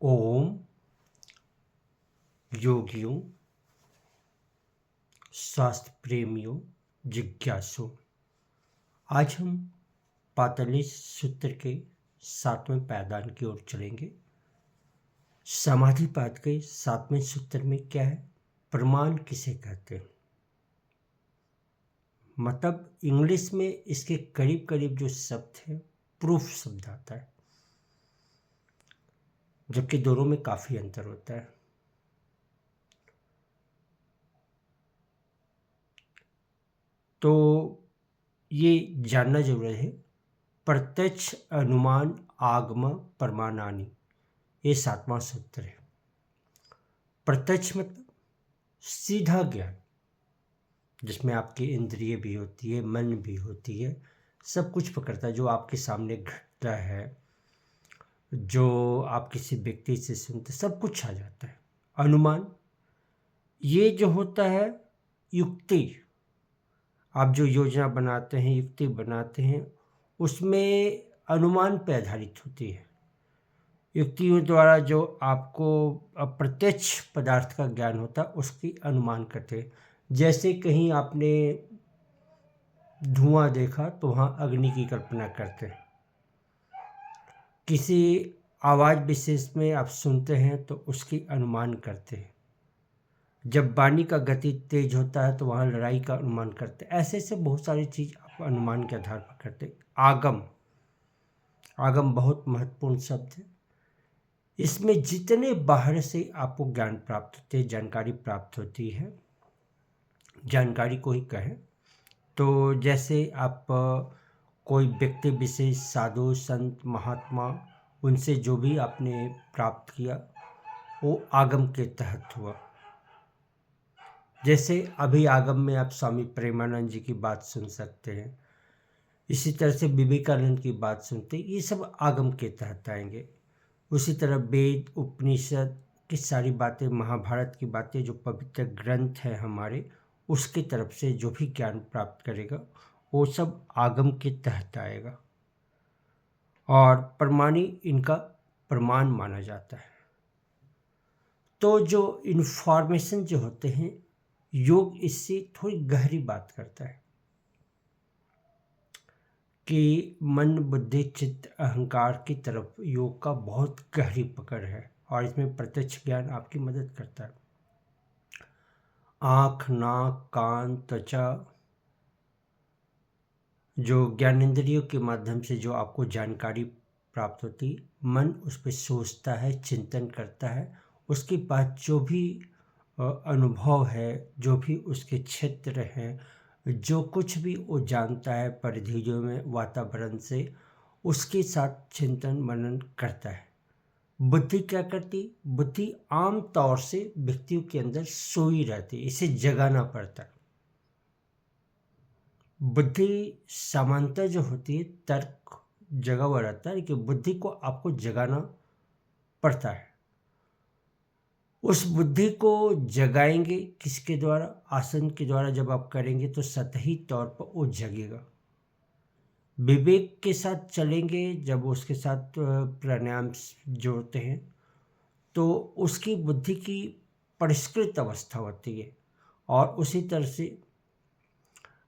ओम योगियों, स्वास्थ्य प्रेमियों, जिज्ञासु। आज हम पातंजलि सूत्र के 7वें पायदान की ओर चलेंगे। समाधिपाद के 7वें सूत्र में क्या है? प्रमाण किसे कहते हैं? मतलब इंग्लिश में इसके करीब करीब जो शब्द है प्रूफ शब्द आता है, जबकि दोनों में काफी अंतर होता है। तो ये जानना जरूरी है। प्रत्यक्ष अनुमान आगम प्रमाणानि, ये 7वां सूत्र है। प्रत्यक्ष मतलब सीधा ज्ञान, जिसमें आपकी इंद्रिय भी होती है, मन भी होती है, सब कुछ पकड़ता है। जो आपके सामने घटता है, जो आप किसी व्यक्ति से सुनते, सब कुछ आ जाता है। अनुमान ये जो होता है युक्ति, आप जो योजना बनाते हैं, युक्ति बनाते हैं, उसमें अनुमान पर आधारित होती है। युक्तियों द्वारा जो आपको अप्रत्यक्ष पदार्थ का ज्ञान होता है उसकी अनुमान करते हैं। जैसे कहीं आपने धुआं देखा तो वहाँ अग्नि की कल्पना करते हैं। किसी आवाज़ विशेष में आप सुनते हैं तो उसकी अनुमान करते हैं। जब वाणी का गति तेज होता है तो वहाँ लड़ाई का अनुमान करते हैं। ऐसे ऐसे बहुत सारी चीज़ आप अनुमान के आधार पर करते हैं। आगम, आगम बहुत महत्वपूर्ण शब्द है। इसमें जितने बाहर से आपको ज्ञान प्राप्त होते हैं, जानकारी प्राप्त होती है, जानकारी को ही कहें तो जैसे आप कोई व्यक्ति विशेष, साधु संत महात्मा, उनसे जो भी आपने प्राप्त किया वो आगम के तहत हुआ। जैसे अभी आगम में आप स्वामी प्रेमानंद जी की बात सुन सकते हैं, इसी तरह से विवेकानंद की बात सुनते हैं, ये सब आगम के तहत आएंगे। उसी तरह वेद उपनिषद की सारी बातें, महाभारत की बातें, जो पवित्र ग्रंथ है हमारे, उसकी तरफ से जो भी ज्ञान प्राप्त करेगा वो सब आगम के तहत आएगा और प्रमाणी इनका प्रमाण माना जाता है। तो जो इन्फॉर्मेशन जो होते हैं, योग इससे थोड़ी गहरी बात करता है कि मन बुद्धि चित्त अहंकार की तरफ योग का बहुत गहरी पकड़ है और इसमें प्रत्यक्ष ज्ञान आपकी मदद करता है। आँख, नाक, कान, त्वचा, जो ज्ञानेंद्रियों के माध्यम से जो आपको जानकारी प्राप्त होती, मन उस पर सोचता है, चिंतन करता है, उसके बाद जो भी अनुभव है, जो भी उसके क्षेत्र हैं, जो कुछ भी वो जानता है परिधियों में, वातावरण से, उसके साथ चिंतन मनन करता है। बुद्धि क्या करती? बुद्धि आम तौर से व्यक्तियों के अंदर सोई रहती है, इसे जगाना पड़ता है। बुद्धि सामान्यतः जो होती है तर्क जगा हुआ रहता है, लेकिन बुद्धि को आपको जगाना पड़ता है। उस बुद्धि को जगाएंगे किसके द्वारा? आसन के द्वारा जब आप करेंगे तो सतही तौर पर वो जगेगा। विवेक के साथ चलेंगे, जब उसके साथ प्राणायाम जोड़ते हैं तो उसकी बुद्धि की परिष्कृत अवस्था होती है और उसी तरह से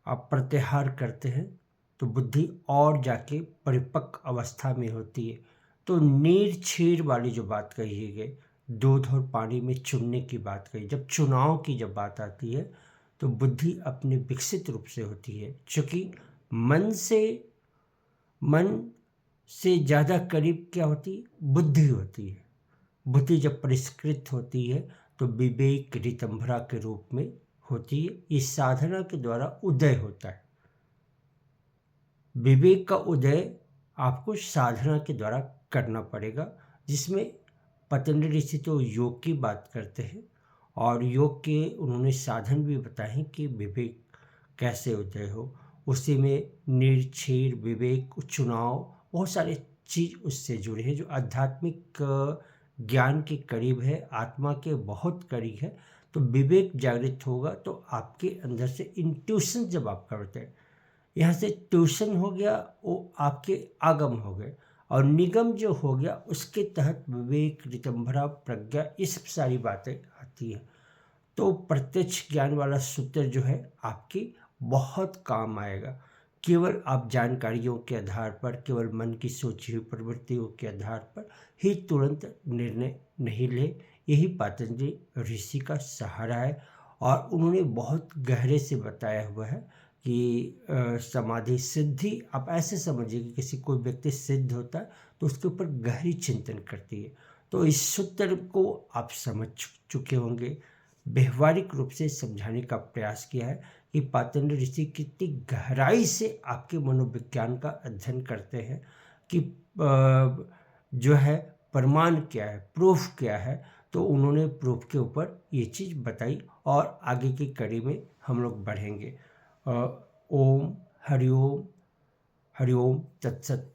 आप प्रत्याहार करते हैं तो बुद्धि और जाके परिपक्व अवस्था में होती है। तो नीर छीर वाली जो बात कही गई, दूध और पानी में चुनने की बात कही, जब चुनाव की जब बात आती है तो बुद्धि अपने विकसित रूप से होती है। क्योंकि मन से ज़्यादा करीब क्या होती है? बुद्धि होती है। बुद्धि जब परिष्कृत होती है तो विवेक ऋतंभरा के रूप में होती है। इस साधना के द्वारा उदय होता है। विवेक का उदय आपको साधना के द्वारा करना पड़ेगा, जिसमें पतंजलि ऋषि तो योग की बात करते हैं और योग के उन्होंने साधन भी बताए कि विवेक कैसे उदय हो। उसी में निर्क्षीर विवेक, चुनाव, बहुत सारे चीज़ उससे जुड़े हैं जो आध्यात्मिक ज्ञान के करीब है, आत्मा के बहुत करीब है। तो विवेक जागृत होगा तो आपके अंदर से इंट्यूशन जब आप करते हैं, यहाँ से ट्यूशन हो गया, वो आपके आगम हो गए। और निगम जो हो गया उसके तहत विवेक, ऋतंभरा, प्रज्ञा, ये सब सारी बातें आती हैं। तो प्रत्यक्ष ज्ञान वाला सूत्र जो है आपकी बहुत काम आएगा। केवल आप जानकारियों के आधार पर, केवल मन की सोची हुई प्रवृत्तियों के आधार पर ही तुरंत निर्णय नहीं ले। यही पतंजलि ऋषि का सहारा है और उन्होंने बहुत गहरे से बताया हुआ है कि समाधि सिद्धि, आप ऐसे समझिए कि किसी कोई व्यक्ति सिद्ध होता है तो उसके ऊपर गहरी चिंतन करती है। तो इस सूत्र को आप समझ चुके होंगे। व्यवहारिक रूप से समझाने का प्रयास किया है कि पतंजलि ऋषि कितनी गहराई से आपके मनोविज्ञान का अध्ययन करते हैं कि जो है प्रमाण क्या है, प्रूफ क्या है। तो उन्होंने प्रूफ के ऊपर ये चीज़ बताई और आगे की कड़ी में हम लोग बढ़ेंगे। ओम हरिओम, हरिओम तत्सत।